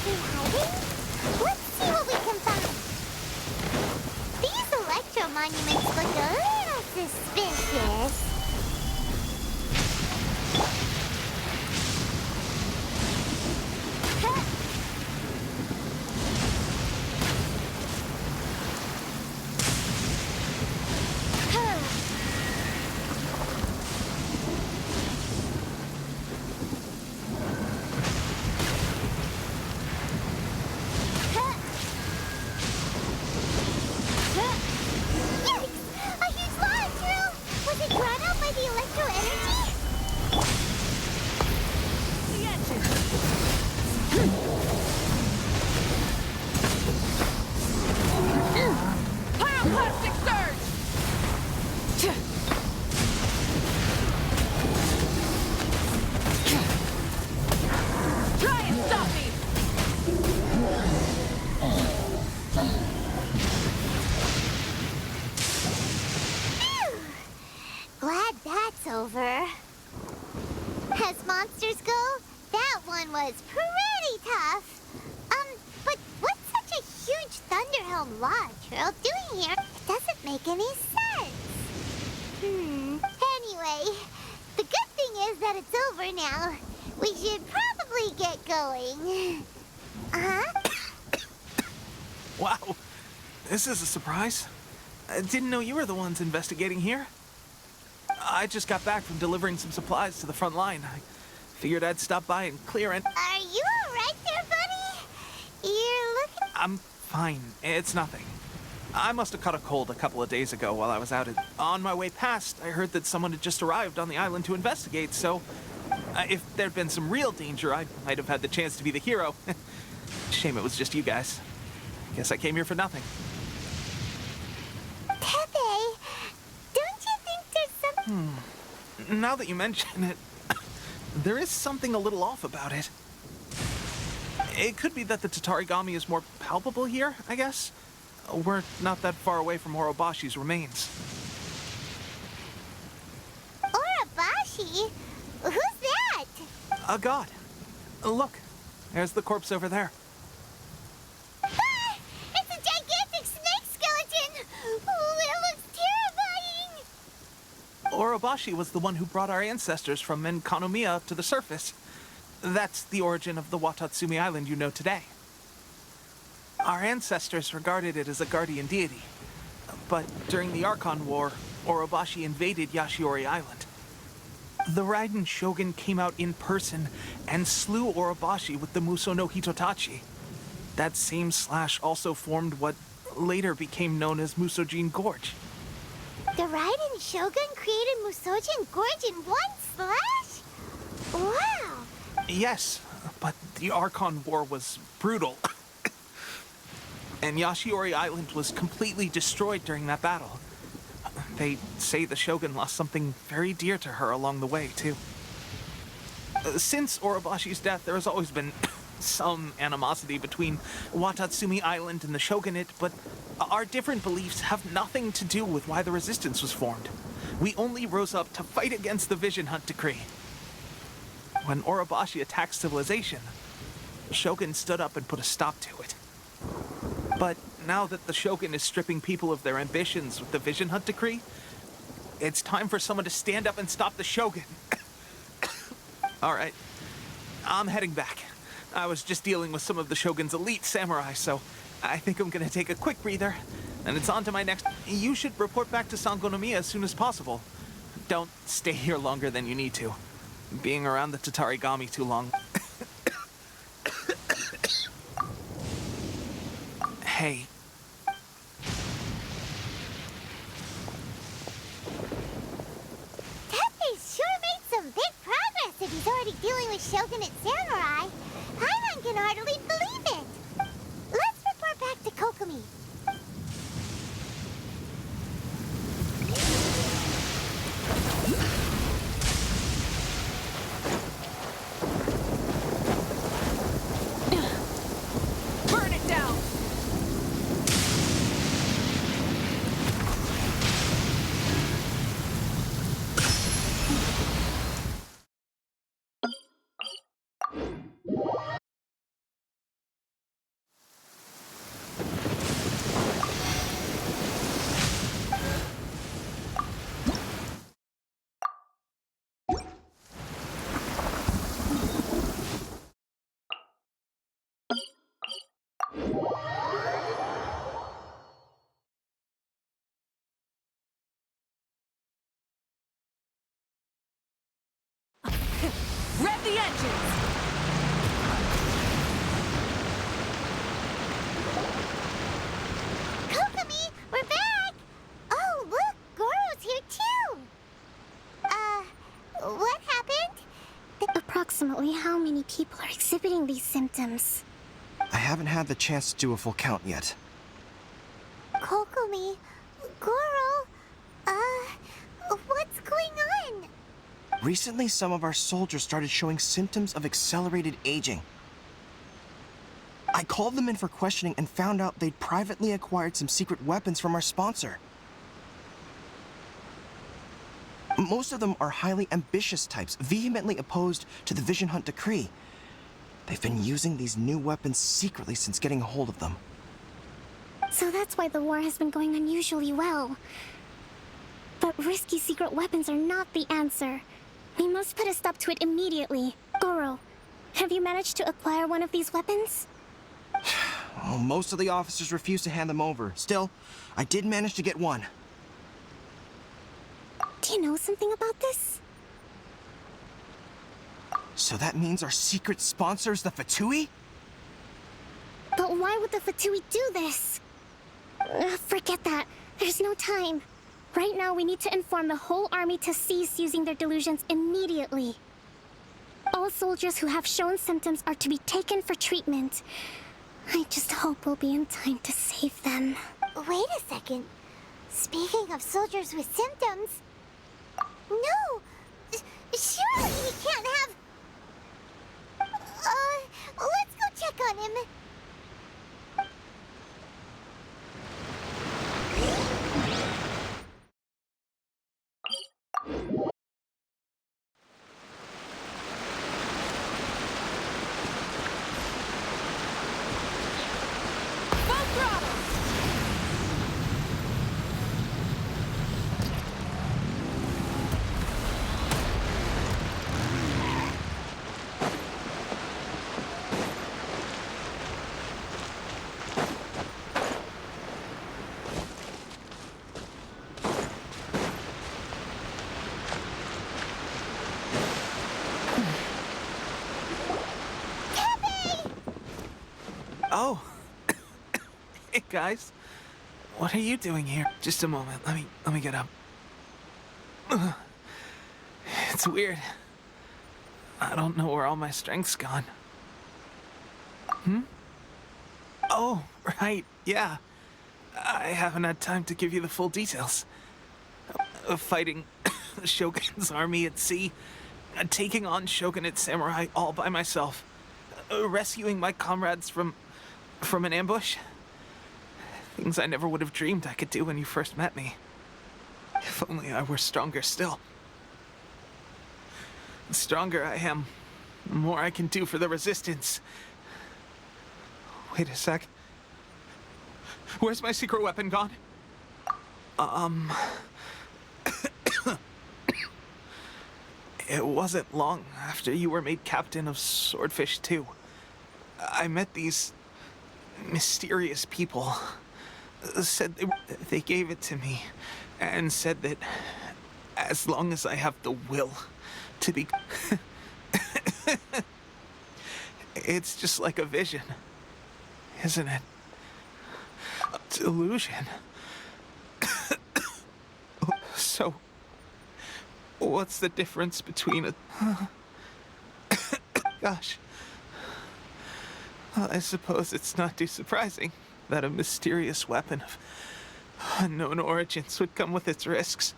been hiding? Let's see what we can find. These electro monuments look a little suspicious. Glad that's over. As monsters go, that one was pretty tough. But what's such a huge Thunderhelm Lodge Earl doing here? It doesn't make any sense. Anyway, the good thing is that it's over now. We should probably get going. Wow, this is a surprise. I didn't know you were the ones investigating here. I just got back from delivering some supplies to the front line. I figured I'd stop by and clear it. Are you alright there, buddy? You're looking... I'm fine. It's nothing. I must have caught a cold a couple of days ago while I was out. On my way past, I heard that someone had just arrived on the island to investigate, so if there'd been some real danger, I might have had the chance to be the hero. Shame it was just you guys. Guess I came here for nothing. Teppei, don't you think there's some... Now that you mention it, there is something a little off about it. It could be that the Tatarigami is more palpable here, I guess. We're not that far away from Orobashi's remains. Orobashi? Who's that? A god. Look, there's the corpse over there. Ah! It's a gigantic snake skeleton! Oh, it looks terrifying! Orobashi was the one who brought our ancestors from Menkanomiya to the surface. That's the origin of the Watatsumi Island you know today. Our ancestors regarded it as a guardian deity. But during the Archon War, Orobashi invaded Yashiori Island. The Raiden Shogun came out in person and slew Orobashi with the Muso no Hitotachi. That same slash also formed what later became known as Musojin Gorge. The Raiden Shogun created Musojin Gorge in one slash? Wow! Yes, but the Archon War was brutal. And Yashiori Island was completely destroyed during that battle. They say the Shogun lost something very dear to her along the way, too. Since Orobashi's death, there has always been some animosity between Watatsumi Island and the Shogunate, but our different beliefs have nothing to do with why the resistance was formed. We only rose up to fight against the Vision Hunt Decree. When Orobashi attacked civilization, the Shogun stood up and put a stop to it. But now that the Shogun is stripping people of their ambitions with the Vision Hunt Decree, it's time for someone to stand up and stop the Shogun. All right, I'm heading back. I was just dealing with some of the Shogun's elite samurai, so I think I'm gonna take a quick breather, and it's on to my next... You should report back to Sangonomiya as soon as possible. Don't stay here longer than you need to. Being around the Tatarigami too long... Hey. Teppei's sure made some big progress if he's already dealing with Shogunate samurai. Paimon can hardly believe it. Let's report back to Kokomi. Burn it down! Rev the engines! Kokomi, we're back! Oh, look, Goro's here too! What happened? Approximately how many people are exhibiting these symptoms? I haven't had the chance to do a full count yet. Kokomi, Goro, what's going on? Recently, some of our soldiers started showing symptoms of accelerated aging. I called them in for questioning and found out they'd privately acquired some secret weapons from our sponsor. Most of them are highly ambitious types, vehemently opposed to the Vision Hunt decree. They've been using these new weapons secretly since getting a hold of them. So that's why the war has been going unusually well. But risky secret weapons are not the answer. We must put a stop to it immediately. Goro, have you managed to acquire one of these weapons? Well, most of the officers refused to hand them over. Still, I did manage to get one. Do you know something about this? So that means our secret sponsor is the Fatui? But why would the Fatui do this? Forget that. There's no time. Right now, we need to inform the whole army to cease using their delusions immediately. All soldiers who have shown symptoms are to be taken for treatment. I just hope we'll be in time to save them. Wait a second. Speaking of soldiers with symptoms... No! Surely he can't have... let's go check on him. Full throttle! Oh. Hey, guys. What are you doing here? Just a moment. Let me get up. Ugh. It's weird. I don't know where all my strength's gone. Oh, right. Yeah. I haven't had time to give you the full details. Fighting the Shogun's army at sea, taking on Shogunate samurai all by myself, rescuing my comrades from an ambush. Things I never would have dreamed I could do when you first met me. If only I were stronger still. The stronger I am, the more I can do for the Resistance. Wait a sec. Where's my secret weapon gone? It wasn't long after you were made captain of Swordfish 2. I met these mysterious people. Said they gave it to me, and said that as long as I have the will to be... It's just like a vision, isn't it? A delusion. So, what's the difference between a... Gosh. Well, I suppose it's not too surprising that a mysterious weapon of unknown origins would come with its risks.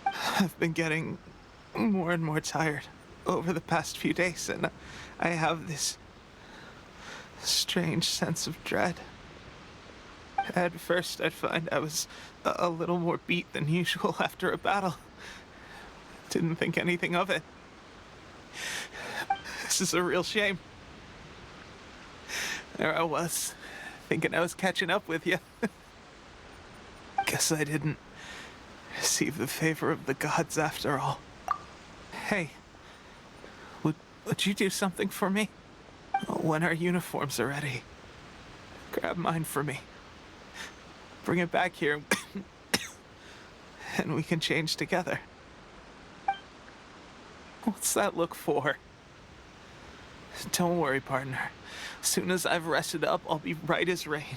I've been getting more and more tired over the past few days, and I have this strange sense of dread. At first, I'd find I was a little more beat than usual after a battle. Didn't think anything of it. This is a real shame. There I was, thinking I was catching up with you. Guess I didn't receive the favor of the gods after all. Hey, would you do something for me? When our uniforms are ready, grab mine for me. Bring it back here, and we can change together. What's that look for? Don't worry, partner. As soon as I've rested up, I'll be right as rain.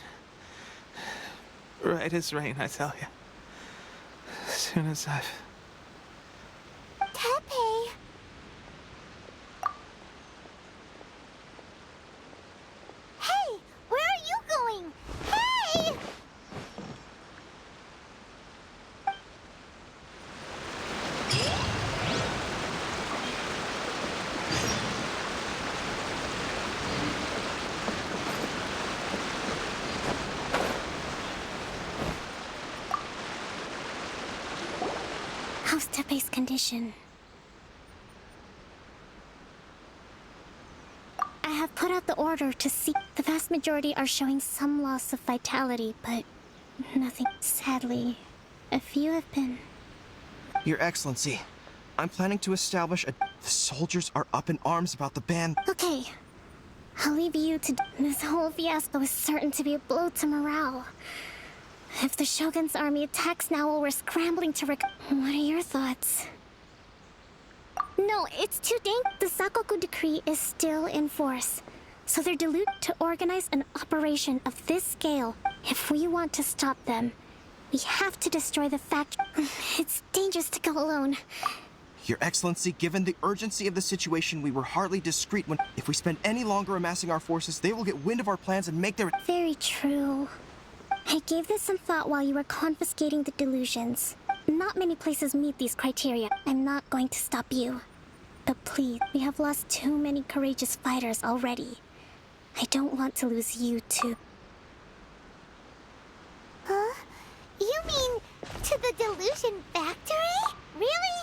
Right as rain, I tell you. As soon as I've... Teppei! Hey! Where are you going? Hey! How's Teppei's condition? I have put out the order to see. The vast majority are showing some loss of vitality, but nothing. Sadly, a few have been. Your Excellency, I'm planning to establish a... The soldiers are up in arms about the ban. Okay, I'll leave you to... This whole fiasco is certain to be a blow to morale. If the Shogun's army attacks now while we're scrambling to What are your thoughts? No, it's too The Sakoku decree is still in force, so they're deluded to organize an operation of this scale. If we want to stop them, we have to destroy the factory. It's dangerous to go alone. Your Excellency, given the urgency of the situation, we were hardly discreet when... If we spend any longer amassing our forces, they will get wind of our plans and make their... Very true. I gave this some thought while you were confiscating the delusions. Not many places meet these criteria. I'm not going to stop you. But please, we have lost too many courageous fighters already. I don't want to lose you too. Huh? You mean to the delusion factory? Really?